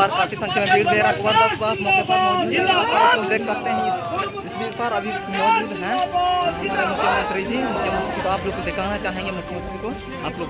पर काफी संख्या में भीड़ भी रघुवर दास मौके पर मौजूद है। आप लोग देख सकते हैं इस भीड़ पर अभी मौजूद हैं हमारे मुख्यमंत्री जी। मुख्यमंत्री को आप लोग को दिखाना चाहेंगे, मुख्यमंत्री को आप लोग।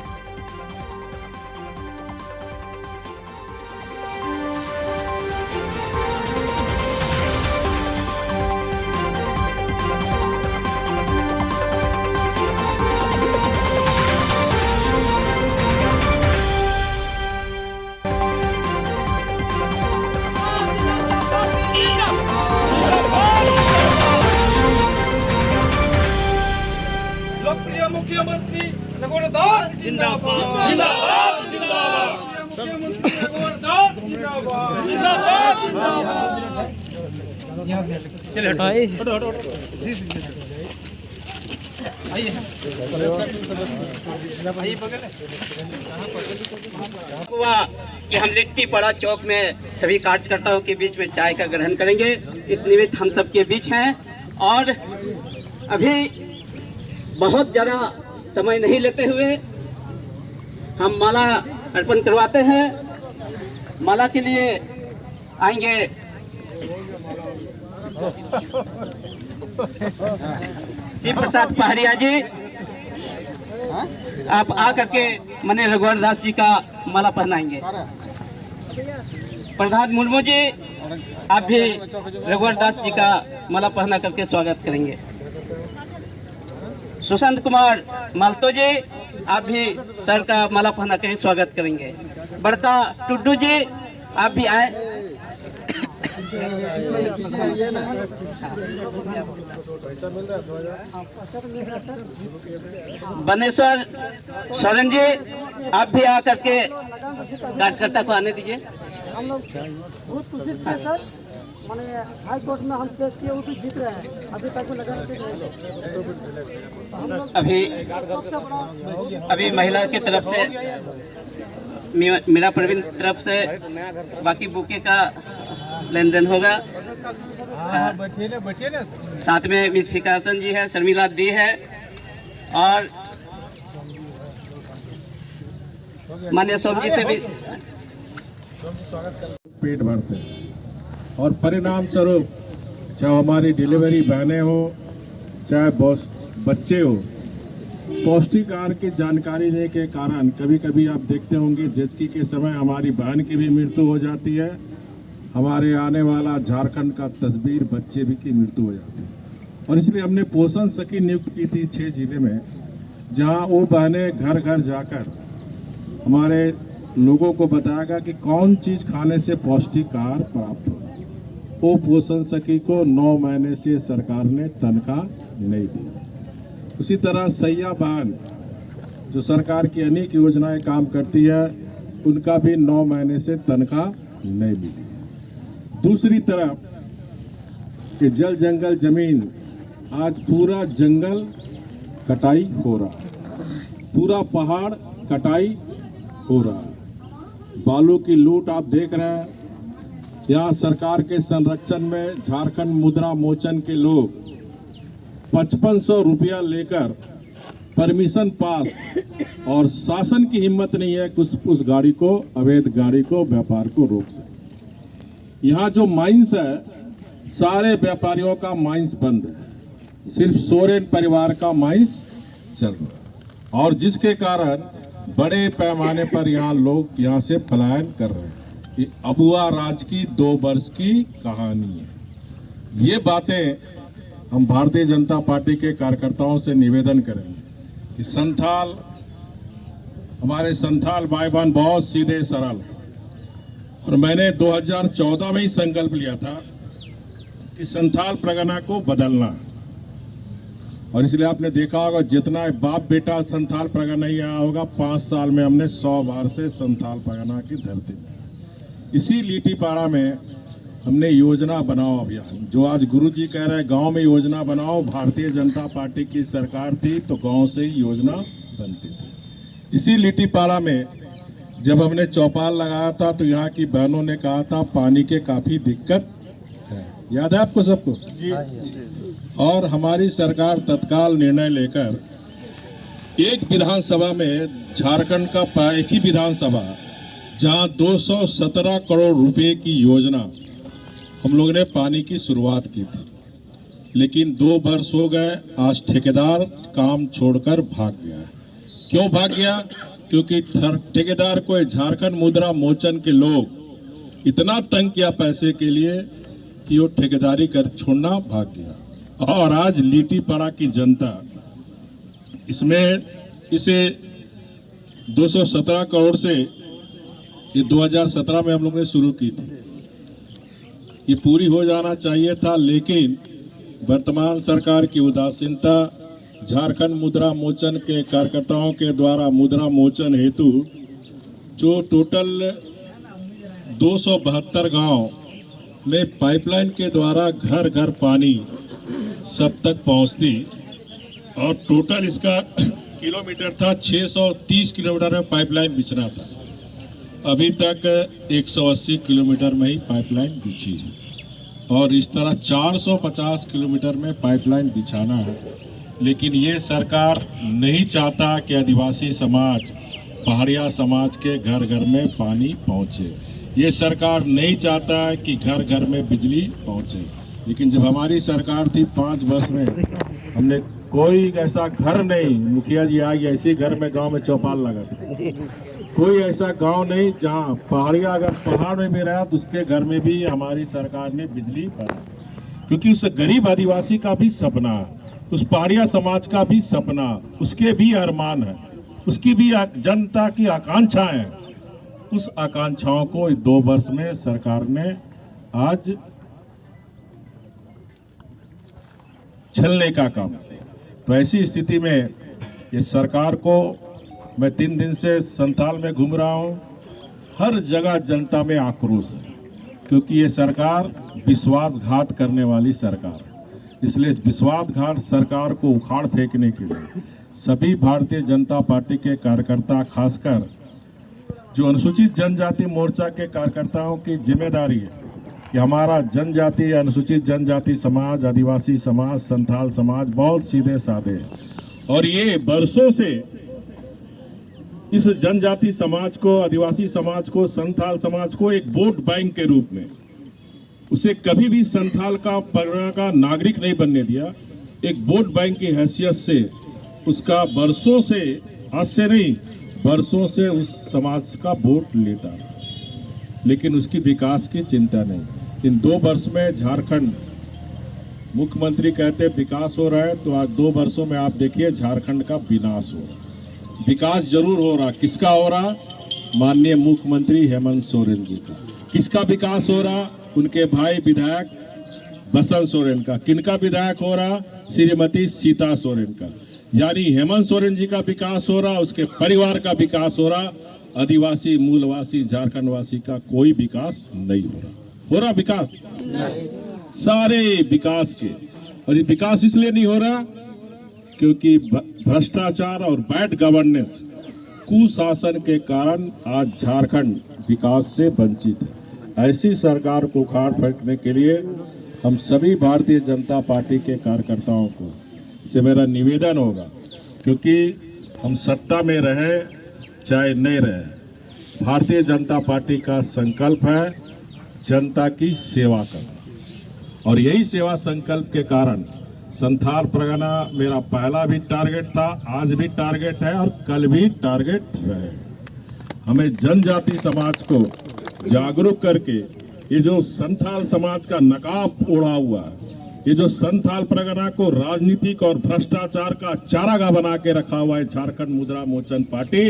लोकप्रिय मुख्यमंत्री रघुवर दास जिंदाबाद जिंदाबाद जिंदाबाद। मुख्यमंत्री रघुवर दास जिंदाबाद जिंदाबाद जिंदाबाद। हुआ कि हम लिट्टी पड़ा चौक में सभी कार्यकर्ताओं के बीच में चाय का ग्रहण करेंगे। इस निमित्त हम सबके बीच हैं और अभी बहुत ज़्यादा समय नहीं लेते हुए हम माला अर्पण करवाते हैं। माला के लिए आएंगे शिव प्रसाद पहाड़िया जी। आप आकर के मने रघुवर दास जी का माला पहनाएंगे। प्रधान मुर्मू जी आप भी रघुवर दास जी का माला पहना करके स्वागत करेंगे। सुशांत कुमार मालतो जी आप भी सर का माला पहना के स्वागत करेंगे। बड़का टुड्डू जी आप भी आए। बनेश्वर सोरेन जी आप भी आकर के कार्यकर्ता को आने दीजिए। हम लोग बहुत खुशी से सर माने हाई कोर्ट में हम केस किए वो भी जीत रहे हैं। अभी तक में लगा रखे अभी महिला की तरफ से मेरा प्रवीण तरफ से बाकी बुके का लेन देन होगा। साथ में मिस फिकासन जी है, शर्मिला दी है और मान्य सोम जी से भी पेट भरते हैं और परिणाम स्वरूप चाहे हमारी डिलीवरी बहनें हो चाहे बच्चे हो, पौष्टिक आहार की जानकारी लेने के कारण कभी कभी आप देखते होंगे जिसकी के समय हमारी बहन की भी मृत्यु हो जाती है। हमारे आने वाला झारखंड का तस्वीर बच्चे भी की मृत्यु हो जाती है और इसलिए हमने पोषण सखी नियुक्त की थी 6 जिले में, जहां वो बहनें घर घर जाकर हमारे लोगों को बताएगा कि कौन चीज़ खाने से पौष्टिक आहार प्राप्त हो। वो पोषण सखी को 9 महीने से सरकार ने तनख्वाह नहीं दी। उसी तरह सैया बहन जो सरकार की अनेक योजनाएं काम करती है, उनका भी 9 महीने से तनख्वाह नहीं मिली। दूसरी तरफ कि जल जंगल जमीन, आज पूरा जंगल कटाई हो रहा, पूरा पहाड़ कटाई हो रहा, बालू की लूट आप देख रहे हैं। यहाँ सरकार के संरक्षण में झारखंड मुद्रा मोचन के लोग 5500 रुपया लेकर परमिशन पास, और शासन की हिम्मत नहीं है कि उस गाड़ी को, अवैध गाड़ी को, व्यापार को रोक सके। यहाँ जो माइंस है, सारे व्यापारियों का माइंस बंद है, सिर्फ सोरेन परिवार का माइंस चल रहा है और जिसके कारण बड़े पैमाने पर यहाँ लोग यहाँ से पलायन कर रहे हैं। ये अबुआ राज की 2 वर्ष की कहानी है। ये बातें हम भारतीय जनता पार्टी के कार्यकर्ताओं से निवेदन करेंगे कि हमारे संथाल भाई बहन बहुत सीधे सरल, और मैंने 2014 में ही संकल्प लिया था कि संथाल परगना को बदलना, और इसलिए आपने देखा होगा जितना बाप बेटा संथाल परगना ही आया होगा, 5 साल में हमने 100 बार से संथाल परगना की धरती में। इसी लीटीपाड़ा में हमने योजना बनाओ अभियान, जो आज गुरुजी कह रहे हैं गांव में योजना बनाओ। भारतीय जनता पार्टी की सरकार थी तो गांव से ही योजना बनती थी। इसी लीटीपाड़ा में जब हमने चौपाल लगाया था तो यहाँ की बहनों ने कहा था पानी के काफी दिक्कत है, याद है आपको सबको? और हमारी सरकार तत्काल निर्णय लेकर एक विधानसभा में, झारखंड का एक ही विधानसभा जहां 217 करोड़ रुपए की योजना हम लोगों ने पानी की शुरुआत की थी, लेकिन 2 वर्ष हो गए, आज ठेकेदार काम छोड़कर भाग गया। क्यों भाग गया? क्योंकि ठेकेदार को झारखंड मुद्रा मोचन के लोग इतना तंग किया पैसे के लिए कि वो ठेकेदारी कर छोड़ना भाग गया। और आज लीटीपाड़ा की जनता इसे 217 करोड़ से ये 2017 में हम लोग ने शुरू की थी, ये पूरी हो जाना चाहिए था, लेकिन वर्तमान सरकार की उदासीनता, झारखंड मुद्रा मोचन के कार्यकर्ताओं के द्वारा मुद्रा मोचन हेतु जो टोटल 272 गांव में पाइपलाइन के द्वारा घर घर पानी सब तक पहुंचती और टोटल इसका किलोमीटर था 630 किलोमीटर में पाइपलाइन बिछना था। अभी तक 180 किलोमीटर में ही पाइपलाइन बिछी है और इस तरह 450 किलोमीटर में पाइपलाइन बिछाना है। लेकिन ये सरकार नहीं चाहता कि आदिवासी समाज, पहाड़िया समाज के घर घर में पानी पहुंचे। ये सरकार नहीं चाहता है कि घर घर में बिजली पहुंचे। लेकिन जब हमारी सरकार थी 5 वर्ष में हमने कोई ऐसा घर नहीं, मुखिया जी आ गए, ऐसे घर में गांव में चौपाल लगा था, कोई ऐसा गांव नहीं जहां पहाड़िया अगर पहाड़ में भी रहा तो उसके घर में भी हमारी सरकार ने बिजली भरा। क्योंकि उस गरीब आदिवासी का भी सपना, उस पहाड़िया समाज का भी सपना, उसके भी अरमान है, उसकी भी जनता की आकांक्षाएं हैं। उस आकांक्षाओं को 2 वर्ष में सरकार ने आज छलने का काम। तो ऐसी स्थिति में ये सरकार को, मैं 3 दिन से संथाल में घूम रहा हूँ, हर जगह जनता में आक्रोश है, क्योंकि ये सरकार विश्वासघात करने वाली सरकार है। इसलिए इस विश्वासघात सरकार को उखाड़ फेंकने के लिए सभी भारतीय जनता पार्टी के कार्यकर्ता, खासकर जो अनुसूचित जनजाति मोर्चा के कार्यकर्ताओं की जिम्मेदारी है कि हमारा जनजाति, अनुसूचित जनजाति समाज, आदिवासी समाज, संथाल समाज बहुत सीधे साधे है और ये बरसों से इस जनजाति समाज को, आदिवासी समाज को, संथाल समाज को एक वोट बैंक के रूप में, उसे कभी भी संथाल का, परगना का नागरिक नहीं बनने दिया। एक वोट बैंक की हैसियत से उसका बरसों से, आज से नहीं, बरसों से उस समाज का वोट लेता, लेकिन उसकी विकास की चिंता नहीं। इन 2 वर्ष में झारखंड, मुख्यमंत्री कहते विकास हो रहा है, तो आज 2 वर्षों में आप देखिए झारखंड का विनाश हो रहा। विकास जरूर हो रहा, किसका हो रहा? माननीय मुख्यमंत्री हेमंत सोरेन जी का। किसका विकास हो रहा? उनके भाई विधायक बसंत सोरेन का। किनका विधायक हो रहा? श्रीमती सीता सोरेन का। यानी हेमंत सोरेन जी का विकास हो रहा, उसके परिवार का विकास हो रहा। आदिवासी, मूलवासी, झारखंड वासी का कोई विकास नहीं हो रहा। हो रहा विकास? सारे विकास के, और ये विकास इसलिए नहीं हो रहा क्योंकि भ्रष्टाचार और बैड गवर्नेंस, कुशासन के कारण आज झारखंड विकास से वंचित है। ऐसी सरकार को उखाड़ फेंकने के लिए हम सभी भारतीय जनता पार्टी के कार्यकर्ताओं को से मेरा निवेदन होगा, क्योंकि हम सत्ता में रहे चाहे नहीं रहे, भारतीय जनता पार्टी का संकल्प है जनता की सेवा करना, और यही सेवा संकल्प के कारण संथाल परगना मेरा पहला भी टारगेट था, आज भी टारगेट है और कल भी टारगेट रहे। हमें जनजाति समाज को जागरूक करके, ये जो संथाल समाज का नकाब ओढ़ा हुआ है, ये जो संथाल परगना को राजनीतिक और भ्रष्टाचार का चारागाह बना के रखा हुआ है झारखंड मुद्रा मोचन पार्टी,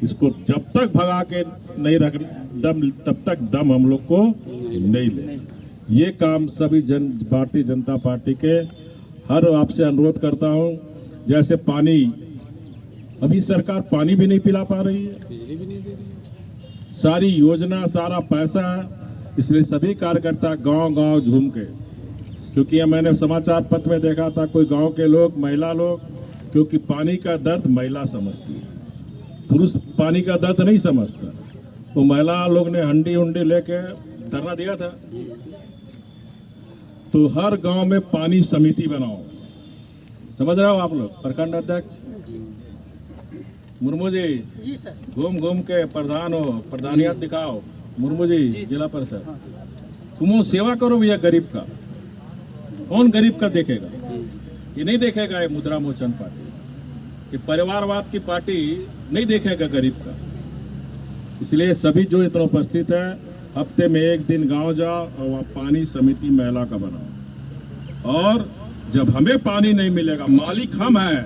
इसको जब तक भगा के नहीं रख तब तक दम हम लोग को नहीं ले। ये काम सभी भारतीय जनता पार्टी के हर आपसे अनुरोध करता हूं। जैसे पानी, अभी सरकार पानी भी नहीं पिला पा रही है, बिजली भी नहीं दे रही, सारी योजना, सारा पैसा, इसलिए सभी कार्यकर्ता गांव-गांव घूम के, क्योंकि मैंने समाचार पत्र में देखा था कोई गांव के लोग, महिला लोग, क्योंकि पानी का दर्द महिला समझती है, पुरुष पानी का दर्द नहीं समझता, तो महिला लोग ने हंडी उंडी लेके धरना दिया था। तो हर गांव में पानी समिति बनाओ, समझ रहे हो आप लोग, प्रखंड अध्यक्ष, मुर्मू जी जी सर। घूम घूम के प्रधान हो, प्रधानियत दिखाओ। मुर्मू जी जिला परिषद तुम सेवा करो भैया गरीब का। कौन गरीब का देखेगा? ये नहीं देखेगा ये मुद्रा मोचन पार्टी, ये परिवारवाद की पार्टी नहीं देखेगा गरीब का। इसलिए सभी जो इतना उपस्थित है, हफ्ते में एक दिन गांव जाओ और वहाँ पानी समिति महिला का बनाओ। और जब हमें पानी नहीं मिलेगा, मालिक हम हैं।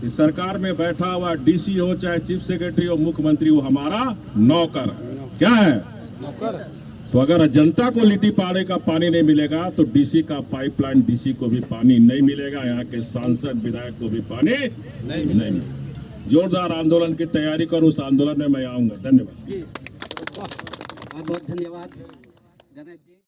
इस सरकार में बैठा हुआ डीसी हो, चाहे चीफ सेक्रेटरी हो, मुख्यमंत्री हो, हमारा नौकर है। क्या है? नौकर। तो अगर जनता को लिट्टी पाड़े का पानी नहीं मिलेगा तो डीसी का पाइपलाइन डीसी को भी पानी नहीं मिलेगा, यहाँ के सांसद विधायक को भी पानी नहीं मिलेगा। जोरदार आंदोलन की तैयारी करो, उस आंदोलन में मैं आऊंगा। धन्यवाद। बहुत बहुत धन्यवाद गणेश जी।